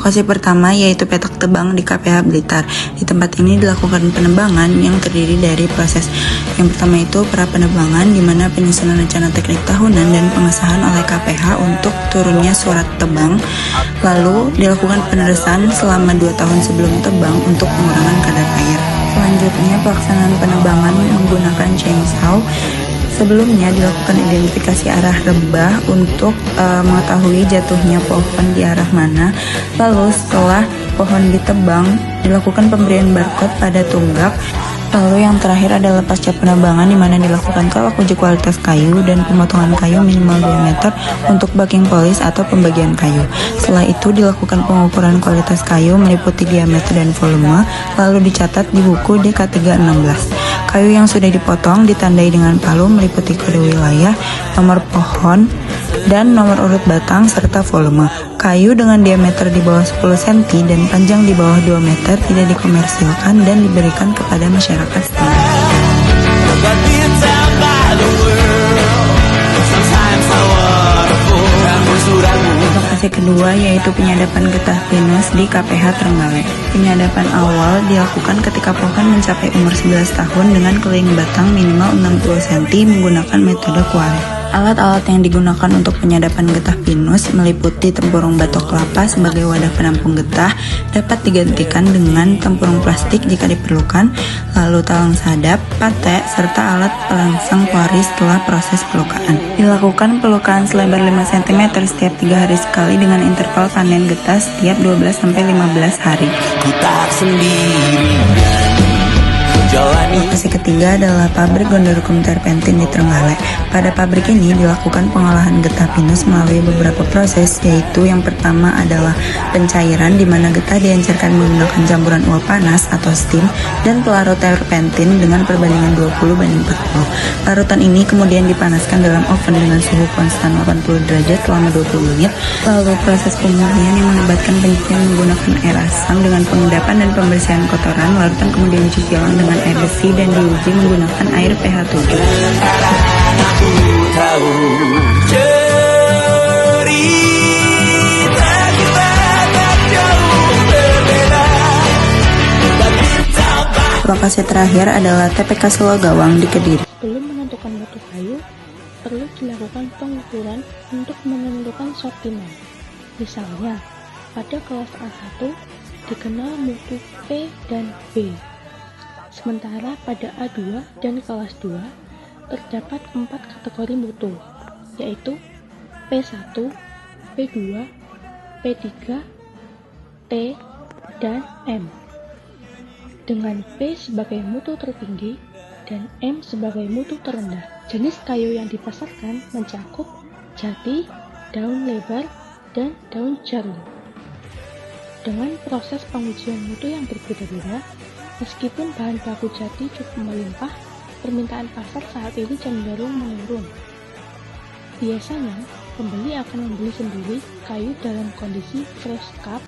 Lokasi pertama yaitu petak tebang di KPH Blitar. Di tempat ini dilakukan penebangan yang terdiri dari proses. Yang pertama itu pra penebangan, di mana penyusunan rencana teknik tahunan dan pengesahan oleh KPH untuk turunnya surat tebang. Lalu dilakukan penerusan selama 2 tahun sebelum tebang untuk pengurangan kadar air. Selanjutnya pelaksanaan penebangan menggunakan chainsaw. Sebelumnya dilakukan identifikasi arah rebah untuk mengetahui jatuhnya pohon di arah mana. Lalu setelah pohon ditebang, dilakukan pemberian barcode pada tunggak. Lalu yang terakhir adalah pasca penebangan, di mana dilakukan tolak uji kualitas kayu dan pemotongan kayu minimal 2 meter untuk backing polish atau pembagian kayu. Setelah itu dilakukan pengukuran kualitas kayu meliputi diameter dan volume, lalu dicatat di buku DK316. Kayu yang sudah dipotong ditandai dengan palu meliputi kode wilayah, nomor pohon, dan nomor urut batang serta volume. Kayu dengan diameter di bawah 10 cm dan panjang di bawah 2 meter tidak dikomersilkan dan diberikan kepada masyarakat setempat. Lokasi kedua yaitu penyadapan getah pinus di KPH Trenggalek. Penyadapan awal dilakukan ketika pohon mencapai umur 11 tahun dengan keliling batang minimal 60 cm menggunakan metode kualet. Alat-alat yang digunakan untuk penyadapan getah pinus meliputi tempurung batok kelapa sebagai wadah penampung getah, dapat digantikan dengan tempurung plastik jika diperlukan, lalu talang sadap, pate, serta alat pelangsang pori setelah proses pelukaan. Dilakukan pelukaan selebar 5 cm setiap 3 hari sekali dengan interval panen getah setiap 12-15 hari. Lokasi ketiga adalah pabrik Gondorukum Terpentin di Trenggalek. Pada pabrik ini dilakukan pengolahan getah pinus melalui beberapa proses, yaitu yang pertama adalah pencairan, di mana getah diencerkan menggunakan campuran uap panas atau steam dan pelarut terpentin dengan perbandingan 20:40. Larutan ini kemudian dipanaskan dalam oven dengan suhu konstan 80 derajat selama 20 menit. Lalu proses pemurnian yang melibatkan pencucian menggunakan air asam dengan pengendapan dan pembersihan kotoran. Larutan kemudian dicuci ulang dengan air bersih dan diuji menggunakan air pH 7. Lokasi terakhir adalah TPK Selo Gawang di Kediri. Sebelum menentukan mutu kayu, perlu dilakukan pengukuran untuk menentukan sortimen. Misalnya, pada kelas A1 dikenal mutu P dan B. Sementara pada A2 dan kelas 2 terdapat 4 kategori mutu, yaitu P1, P2, P3, T, dan M. Dengan P sebagai mutu tertinggi dan M sebagai mutu terendah. Jenis kayu yang dipasarkan mencakup jati, daun lebar, dan daun jarum. Dengan proses pengujian mutu yang berbeda-beda, meskipun bahan baku jati cukup melimpah, permintaan pasar saat ini cenderung menurun. Biasanya, pembeli akan membeli sendiri kayu dalam kondisi fresh cut